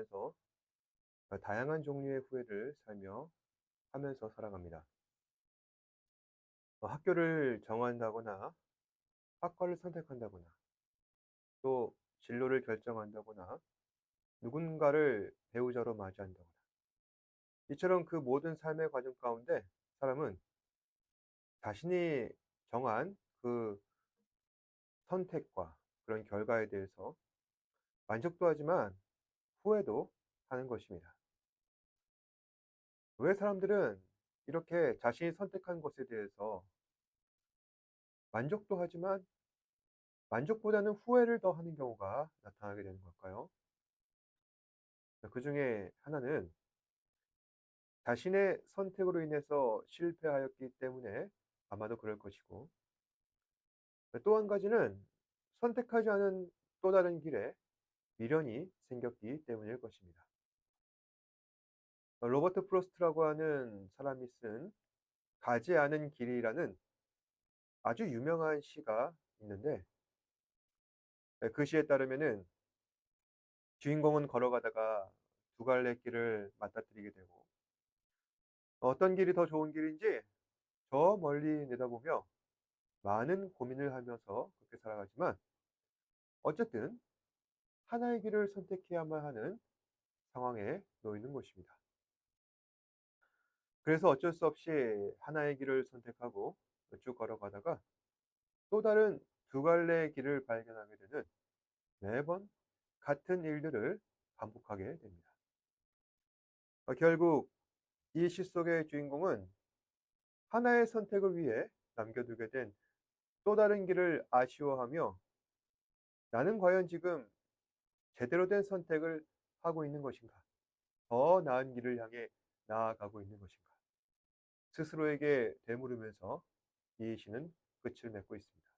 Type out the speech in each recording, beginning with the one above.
하면서 다양한 종류의 후회를 살며 하면서 살아갑니다. 학교를 정한다거나 학과를 선택한다거나 또 진로를 결정한다거나 누군가를 배우자로 맞이한다거나 이처럼 그 모든 삶의 과정 가운데 사람은 자신이 정한 그 선택과 그런 결과에 대해서 만족도 하지만 후회도 하는 것입니다. 왜 사람들은 이렇게 자신이 선택한 것에 대해서 만족도 하지만 만족보다는 후회를 더 하는 경우가 나타나게 되는 걸까요? 그중에 하나는 자신의 선택으로 인해서 실패하였기 때문에 아마도 그럴 것이고, 또 한 가지는 선택하지 않은 또 다른 길에 미련이 생겼기 때문일 것입니다. 로버트 프로스트라고 하는 사람이 쓴 가지 않은 길이라는 아주 유명한 시가 있는데, 그 시에 따르면은 주인공은 걸어가다가 두 갈래 길을 맞닥뜨리게 되고, 어떤 길이 더 좋은 길인지 저 멀리 내다보며 많은 고민을 하면서 그렇게 살아가지만 어쨌든 하나의 길을 선택해야만 하는 상황에 놓이는 것입니다. 그래서 어쩔 수 없이 하나의 길을 선택하고 쭉 걸어가다가 또 다른 두 갈래의 길을 발견하게 되는, 매번 같은 일들을 반복하게 됩니다. 결국 이 시 속의 주인공은 하나의 선택을 위해 남겨두게 된 또 다른 길을 아쉬워하며, 나는 과연 지금 제대로 된 선택을 하고 있는 것인가? 더 나은 길을 향해 나아가고 있는 것인가? 스스로에게 되물으면서 이 시는 끝을 맺고 있습니다.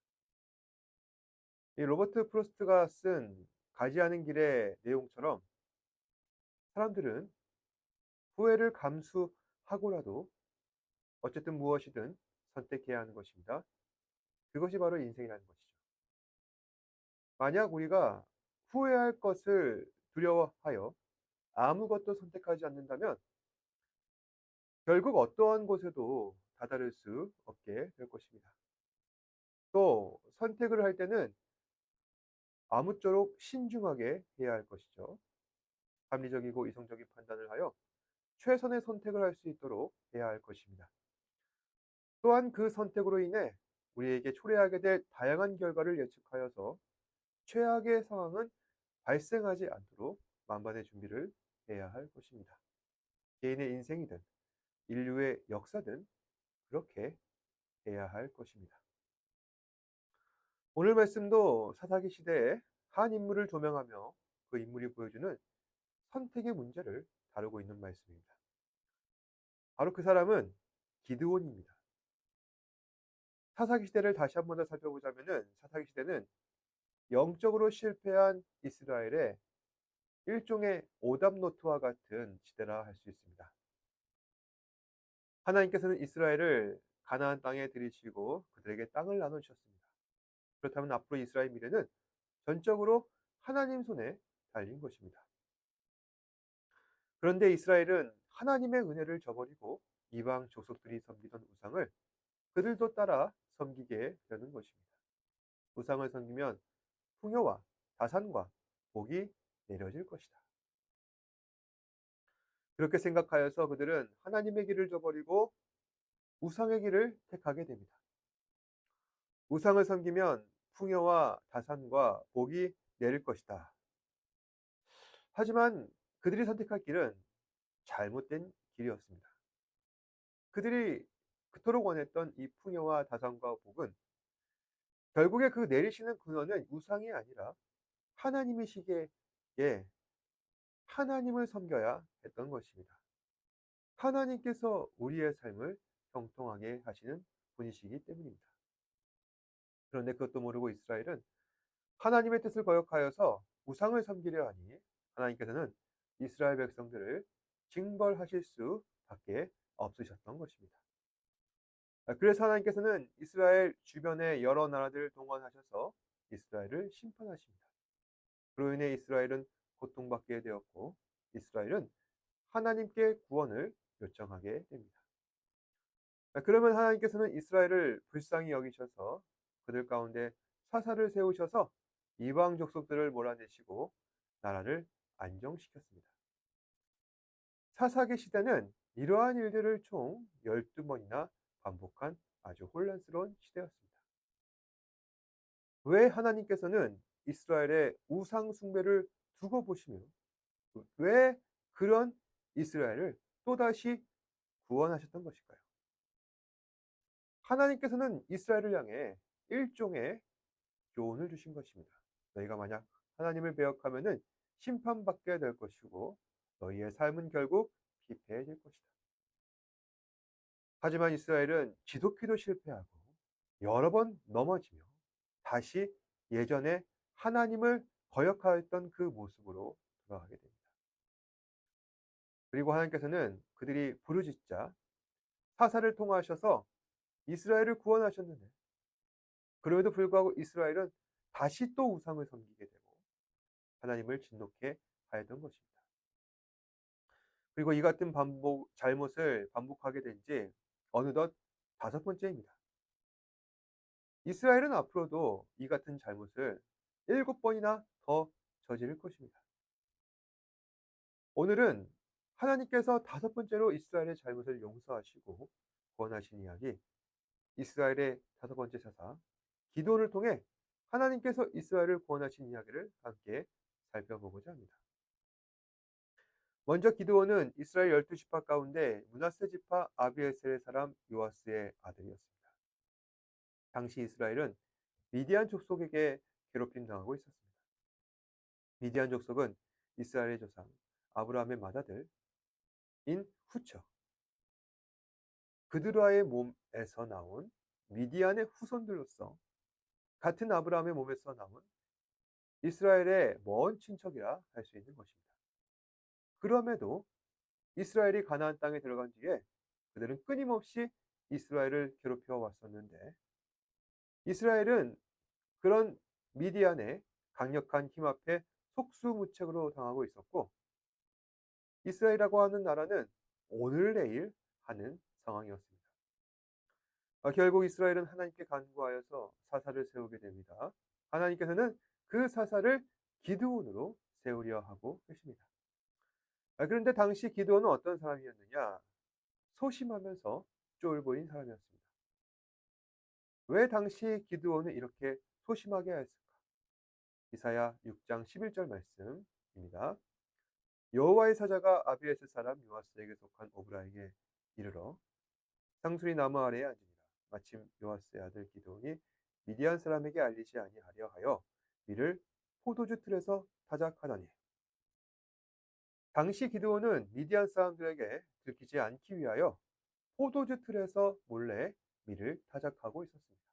이 로버트 프로스트가 쓴 가지 않은 길의 내용처럼 사람들은 후회를 감수하고라도 어쨌든 무엇이든 선택해야 하는 것입니다. 그것이 바로 인생이라는 것이죠. 만약 우리가 후회할 것을 두려워하여 아무것도 선택하지 않는다면 결국 어떠한 곳에도 다다를 수 없게 될 것입니다. 또 선택을 할 때는 아무쪼록 신중하게 해야 할 것이죠. 합리적이고 이성적인 판단을 하여 최선의 선택을 할 수 있도록 해야 할 것입니다. 또한 그 선택으로 인해 우리에게 초래하게 될 다양한 결과를 예측하여서 최악의 상황은 발생하지 않도록 만반의 준비를 해야 할 것입니다. 개인의 인생이든 인류의 역사든 그렇게 해야 할 것입니다. 오늘 말씀도 사사기 시대의 한 인물을 조명하며 그 인물이 보여주는 선택의 문제를 다루고 있는 말씀입니다. 바로 그 사람은 기드온입니다. 사사기 시대를 다시 한 번 더 살펴보자면은, 사사기 시대는 영적으로 실패한 이스라엘의 일종의 오답노트와 같은 시대라 할 수 있습니다. 하나님께서는 이스라엘을 가나안 땅에 들이시고 그들에게 땅을 나눠 주셨습니다. 그렇다면 앞으로 이스라엘 미래는 전적으로 하나님 손에 달린 것입니다. 그런데 이스라엘은 하나님의 은혜를 저버리고 이방 족속들이 섬기던 우상을 그들도 따라 섬기게 되는 것입니다. 우상을 섬기면 풍요와 자산과 복이 내려질 것이다. 그렇게 생각하여서 그들은 하나님의 길을 저버리고 우상의 길을 택하게 됩니다. 우상을 섬기면 풍요와 자산과 복이 내릴 것이다. 하지만 그들이 선택할 길은 잘못된 길이었습니다. 그들이 그토록 원했던 이 풍요와 자산과 복은 결국에 그 내리시는 근원은 우상이 아니라 하나님이시기에 하나님을 섬겨야 했던 것입니다. 하나님께서 우리의 삶을 형통하게 하시는 분이시기 때문입니다. 그런데 그것도 모르고 이스라엘은 하나님의 뜻을 거역하여서 우상을 섬기려 하니 하나님께서는 이스라엘 백성들을 징벌하실 수밖에 없으셨던 것입니다. 그래서 하나님께서는 이스라엘 주변의 여러 나라들을 동원하셔서 이스라엘을 심판하십니다. 그로 인해 이스라엘은 고통받게 되었고 이스라엘은 하나님께 구원을 요청하게 됩니다. 그러면 하나님께서는 이스라엘을 불쌍히 여기셔서 그들 가운데 사사를 세우셔서 이방 족속들을 몰아내시고 나라를 안정시켰습니다. 사사기 시대는 이러한 일들을 총 12번이나 반복한 아주 혼란스러운 시대였습니다. 왜 하나님께서는 이스라엘의 우상 숭배를 두고 보시며 왜 그런 이스라엘을 또다시 구원하셨던 것일까요? 하나님께서는 이스라엘을 향해 일종의 교훈을 주신 것입니다. 너희가 만약 하나님을 배역하면은 심판받게 될 것이고 너희의 삶은 결국 피폐해질 것이다. 하지만 이스라엘은 지독히도 실패하고 여러 번 넘어지며 다시 예전에 하나님을 거역하였던 그 모습으로 돌아가게 됩니다. 그리고 하나님께서는 그들이 부르짖자 사사를 통하셔서 이스라엘을 구원하셨는데 그럼에도 불구하고 이스라엘은 다시 또 우상을 섬기게 되고 하나님을 진노케 하였던 것입니다. 그리고 이 같은 잘못을 반복하게 된 지 어느덧 5번째입니다. 이스라엘은 앞으로도 이 같은 잘못을 7번이나 더 저지를 것입니다. 오늘은 하나님께서 5번째로 이스라엘의 잘못을 용서하시고 구원하신 이야기, 이스라엘의 5번째 사사 기드온을 통해 하나님께서 이스라엘을 구원하신 이야기를 함께 살펴보고자 합니다. 먼저 기드온은 이스라엘 12지파 가운데 므낫세 지파 아비에셀의 사람 요아스의 아들이었습니다. 당시 이스라엘은 미디안 족속에게 괴롭힘 당하고 있었습니다. 미디안 족속은 이스라엘의 조상 아브라함의 맏아들인 후처, 그드라의 몸에서 나온 미디안의 후손들로서 같은 아브라함의 몸에서 나온 이스라엘의 먼 친척이라 할 수 있는 것입니다. 그럼에도 이스라엘이 가나안 땅에 들어간 뒤에 그들은 끊임없이 이스라엘을 괴롭혀 왔었는데 이스라엘은 그런 미디안의 강력한 힘 앞에 속수무책으로 당하고 있었고 이스라엘이라고 하는 나라는 오늘 내일 하는 상황이었습니다. 결국 이스라엘은 하나님께 간구하여서 사사를 세우게 됩니다. 하나님께서는 그 사사를 기드온으로 세우려 하고 계십니다. 그런데 당시 기드온은 어떤 사람이었느냐? 소심하면서 쫄보인 사람이었습니다. 왜 당시 기드온을 이렇게 소심하게 하였을까? 이사야 6장 11절 말씀입니다. 여호와의 사자가 아비에스 사람 요아스에게 속한 오브라에게 이르러 상수리 나무 아래에 앉으니라. 마침 요아스의 아들 기드온이 미디안 사람에게 알리지 아니하려 하여 이를 포도주 틀에서 타작하더니 당시 기드온은 미디안 사람들에게 들키지 않기 위하여 포도주 틀에서 몰래 밀을 타작하고 있었습니다.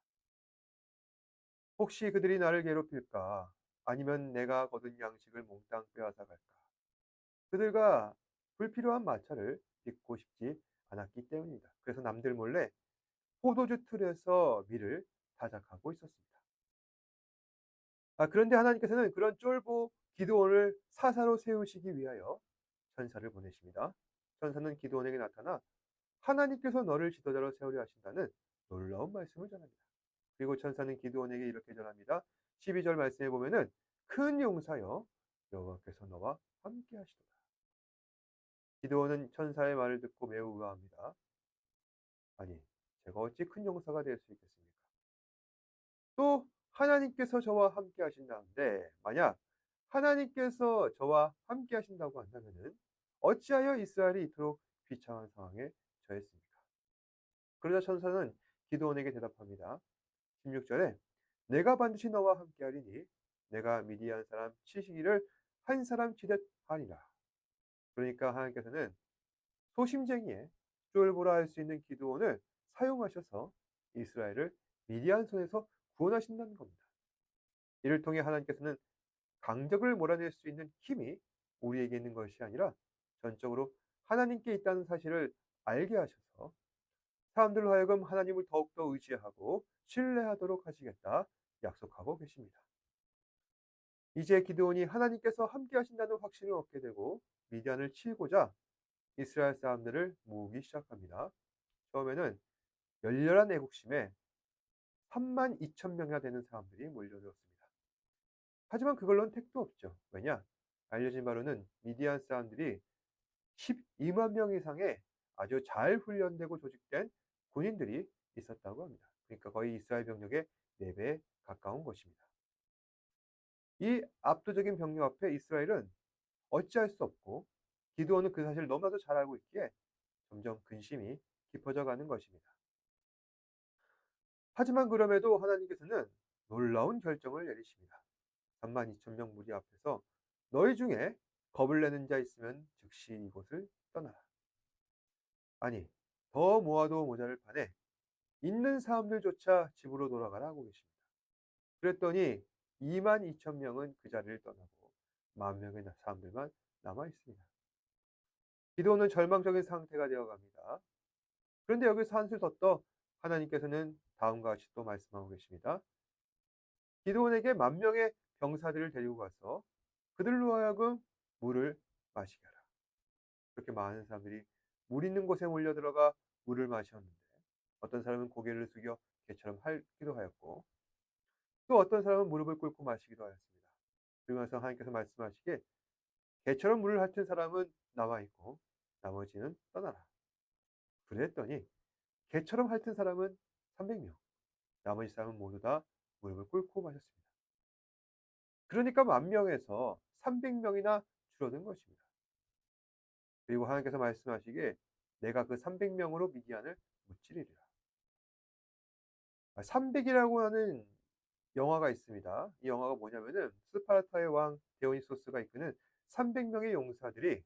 혹시 그들이 나를 괴롭힐까? 아니면 내가 거둔 양식을 몽땅 빼앗아 갈까? 그들과 불필요한 마찰을 빚고 싶지 않았기 때문입니다. 그래서 남들 몰래 포도주 틀에서 밀을 타작하고 있었습니다. 그런데 하나님께서는 그런 쫄보 기드온을 사사로 세우시기 위하여 천사를 보내십니다. 천사는 기드온에게 나타나 하나님께서 너를 지도자로 세우려 하신다는 놀라운 말씀을 전합니다. 그리고 천사는 기드온에게 이렇게 전합니다. 12절 말씀에 보면은 큰 용사여 여호와께서 너와 함께 하시도다. 기드온은 천사의 말을 듣고 매우 의아합니다. 아니, 제가 어찌 큰 용사가 될 수 있겠습니까? 또 하나님께서 저와 함께 하신다는데 만약 하나님께서 저와 함께 하신다고 한다면은 어찌하여 이스라엘이 이토록 비참한 상황에 처했습니까? 그러자 천사는 기드온에게 대답합니다. 16절에 내가 반드시 너와 함께 하리니 내가 미디안 사람 치시기를 한 사람 치듯 하리라. 그러니까 하나님께서는 소심쟁이의 쫄보라 할 수 있는 기드온을 사용하셔서 이스라엘을 미디안 손에서 구원하신다는 겁니다. 이를 통해 하나님께서는 강적을 몰아낼 수 있는 힘이 우리에게 있는 것이 아니라 전적으로 하나님께 있다는 사실을 알게 하셔서 사람들로 하여금 하나님을 더욱더 의지하고 신뢰하도록 하시겠다 약속하고 계십니다. 이제 기드온이 하나님께서 함께 하신다는 확신을 얻게 되고 미디안을 치고자 이스라엘 사람들을 모으기 시작합니다. 처음에는 열렬한 애국심에 32,000명이나 되는 사람들이 몰려들었습니다. 하지만 그걸로는 택도 없죠. 왜냐? 알려진 바로는 미디안 사람들이 12만 명 이상의 아주 잘 훈련되고 조직된 군인들이 있었다고 합니다. 그러니까 거의 이스라엘 병력의 4배에 가까운 것입니다. 이 압도적인 병력 앞에 이스라엘은 어찌할 수 없고 기드온은 그 사실을 너무나도 잘 알고 있기에 점점 근심이 깊어져 가는 것입니다. 하지만 그럼에도 하나님께서는 놀라운 결정을 내리십니다. 32,000명 무리 앞에서 너희 중에 겁을 내는 자 있으면 즉시 이곳을 떠나라. 아니, 더 모아도 모자를 판에 있는 사람들조차 집으로 돌아가라고 계십니다. 그랬더니 22,000명은 그 자리를 떠나고 10,000명의 사람들만 남아 있습니다. 기도는 절망적인 상태가 되어 갑니다. 그런데 여기서 한술 더 떠 하나님께서는 다음과 같이 또 말씀하고 계십니다. 기드온에게 10,000명의 병사들을 데리고 가서 그들로 하여금 물을 마시게 하라. 그렇게 많은 사람들이 물 있는 곳에 몰려들어가 물을 마셨는데 어떤 사람은 고개를 숙여 개처럼 하기도 하였고 또 어떤 사람은 무릎을 꿇고 마시기도 하였습니다. 그러면서 하나님께서 말씀하시기에 개처럼 물을 핥은 사람은 남아 있고 나머지는 떠나라. 그랬더니 개처럼 핥은 사람은 300명, 나머지 사람은 모두 다 무릎을 꿇고 마셨습니다. 그러니까 10,000명에서 300명이나 줄어든 것입니다. 그리고 하나님께서 말씀하시기에 내가 그 300명으로 미디안을 무찌르리라. 300이라고 하는 영화가 있습니다. 이 영화가 뭐냐면은 스파르타의 왕 디오니소스가 이끄는 300명의 용사들이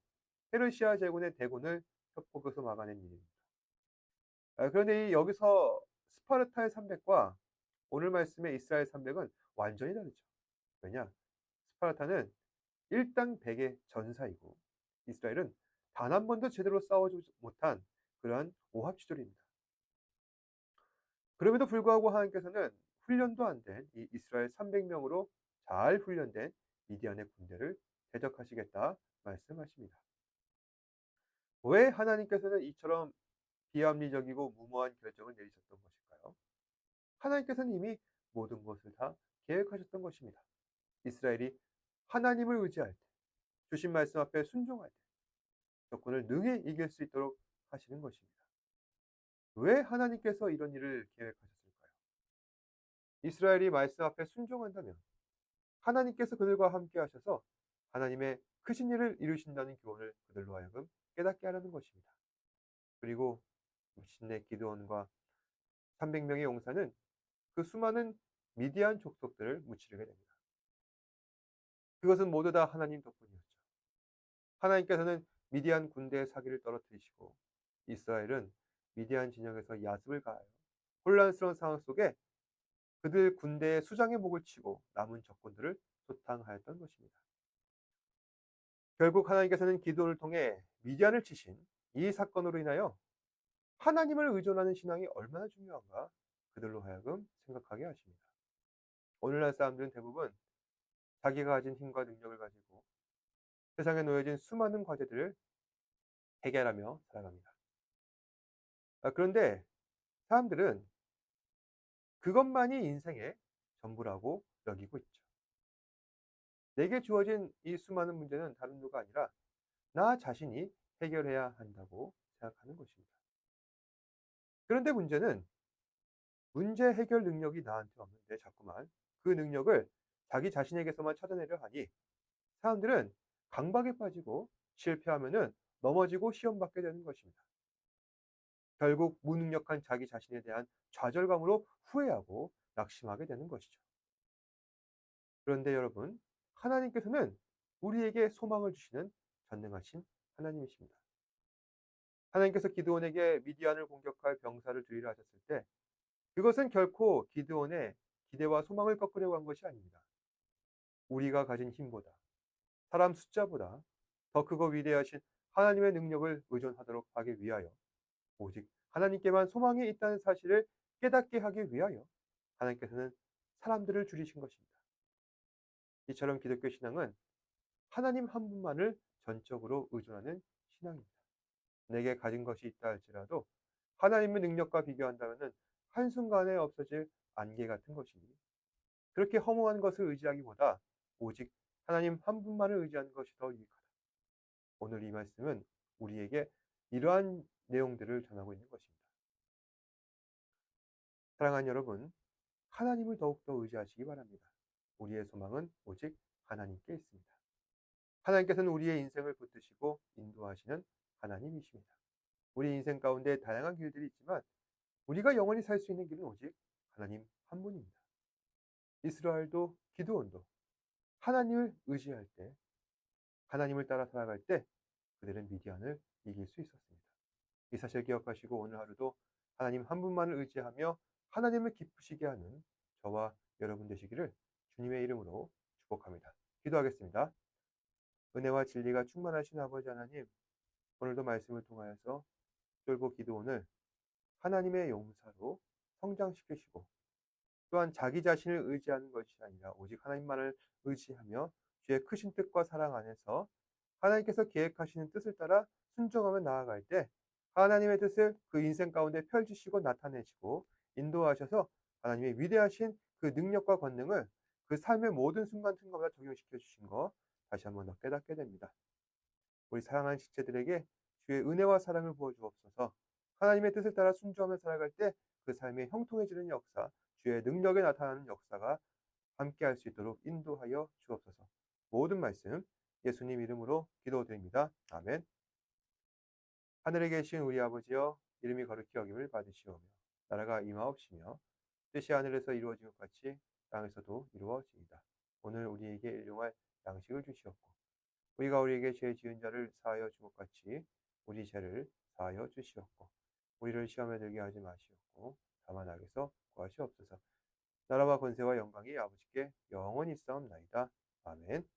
페르시아 제군의 대군을 협곡에서 막아낸 일입니다. 그런데 여기서 스파르타의 300과 오늘 말씀의 이스라엘 300은 완전히 다르죠. 왜냐? 스파르타는 일당 100의 전사이고 이스라엘은 단 한 번도 제대로 싸워주지 못한 그러한 오합지졸입니다. 그럼에도 불구하고 하나님께서는 훈련도 안 된 이 이스라엘 300명으로 잘 훈련된 미디안의 군대를 대적하시겠다 말씀하십니다. 왜 하나님께서는 이처럼 비합리적이고 무모한 결정을 내리셨던 것일까요? 하나님께서는 이미 모든 것을 다 계획하셨던 것입니다. 이스라엘이 하나님을 의지할 때, 주신 말씀 앞에 순종할 때, 적군을 능히 이길 수 있도록 하시는 것입니다. 왜 하나님께서 이런 일을 계획하셨을까요? 이스라엘이 말씀 앞에 순종한다면 하나님께서 그들과 함께 하셔서 하나님의 크신 일을 이루신다는 교훈을 그들로 하여금 깨닫게 하려는 것입니다. 그리고 마침내 기드온과 300명의 용사는 그 수많은 미디안 족속들을 무찌르게 됩니다. 그것은 모두 다 하나님 덕분이었죠. 하나님께서는 미디안 군대의 사기를 떨어뜨리시고 이스라엘은 미디안 진영에서 야습을 가하여 혼란스러운 상황 속에 그들 군대의 수장의 목을 치고 남은 적군들을 소탕하였던 것입니다. 결국 하나님께서는 기도를 통해 미디안을 치신 이 사건으로 인하여 하나님을 의존하는 신앙이 얼마나 중요한가 그들로 하여금 생각하게 하십니다. 오늘날 사람들은 대부분 자기가 가진 힘과 능력을 가지고 세상에 놓여진 수많은 과제들을 해결하며 살아갑니다. 그런데 사람들은 그것만이 인생의 전부라고 여기고 있죠. 내게 주어진 이 수많은 문제는 다른 누가 아니라 나 자신이 해결해야 한다고 생각하는 것입니다. 그런데 문제는 문제 해결 능력이 나한테 없는데 자꾸만 그 능력을 자기 자신에게서만 찾아내려 하니 사람들은 강박에 빠지고 실패하면은 넘어지고 시험 받게 되는 것입니다. 결국 무능력한 자기 자신에 대한 좌절감으로 후회하고 낙심하게 되는 것이죠. 그런데 여러분, 하나님께서는 우리에게 소망을 주시는 전능하신 하나님이십니다. 하나님께서 기드온에게 미디안을 공격할 병사를 주의를 하셨을 때 그것은 결코 기드온의 기대와 소망을 꺾으려고 한 것이 아닙니다. 우리가 가진 힘보다 사람 숫자보다 더 크고 위대하신 하나님의 능력을 의존하도록 하기 위하여 오직 하나님께만 소망이 있다는 사실을 깨닫게 하기 위하여 하나님께서는 사람들을 줄이신 것입니다. 이처럼 기독교 신앙은 하나님 한 분만을 전적으로 의존하는 신앙입니다. 내게 가진 것이 있다 할지라도 하나님의 능력과 비교한다면 한순간에 없어질 안개 같은 것이니 그렇게 허무한 것을 의지하기보다 오직 하나님 한 분만을 의지하는 것이 더 유익하다. 오늘 이 말씀은 우리에게 이러한 내용들을 전하고 있는 것입니다. 사랑하는 여러분, 하나님을 더욱더 의지하시기 바랍니다. 우리의 소망은 오직 하나님께 있습니다. 하나님께서는 우리의 인생을 붙드시고 인도하시는 하나님이십니다. 우리 인생 가운데 다양한 길들이 있지만 우리가 영원히 살 수 있는 길은 오직 하나님 한 분입니다. 이스라엘도 기드온도 하나님을 의지할 때, 하나님을 따라 살아갈 때 그들은 미디안을 이길 수 있었습니다. 이 사실 기억하시고 오늘 하루도 하나님 한 분만을 의지하며 하나님을 기쁘시게 하는 저와 여러분 되시기를 주님의 이름으로 축복합니다. 기도하겠습니다. 은혜와 진리가 충만하신 아버지 하나님, 오늘도 말씀을 통하여서 쫄보 기드온을 하나님의 용사로 성장시키시고 또한 자기 자신을 의지하는 것이 아니라 오직 하나님만을 의지하며 주의 크신 뜻과 사랑 안에서 하나님께서 계획하시는 뜻을 따라 순종하며 나아갈 때 하나님의 뜻을 그 인생 가운데 펼치시고 나타내시고 인도하셔서 하나님의 위대하신 그 능력과 권능을 그 삶의 모든 순간순간마다 적용시켜 주신 거 다시 한번 더 깨닫게 됩니다. 우리 사랑하는 지체들에게 주의 은혜와 사랑을 부어주옵소서. 하나님의 뜻을 따라 순종하며 살아갈 때 그 삶이 형통해지는 역사, 주의 능력에 나타나는 역사가 함께할 수 있도록 인도하여 주옵소서. 모든 말씀 예수님 이름으로 기도드립니다. 아멘. 하늘에 계신 우리 아버지여, 이름이 거룩히 여김을 받으시오며 나라가 임하옵시며 뜻이 하늘에서 이루어진 것 같이 땅에서도 이루어지이다. 오늘 우리에게 일용할 양식을 주시옵고 우리가 우리에게 죄 지은 자를 사하여 준 것 같이 우리 죄를 사하여 주시옵고 우리를 시험에 들게 하지 마시옵고 다만 악에서 구하시옵소서. 나라와 권세와 영광이 아버지께 영원히 있사옵나이다. 아멘.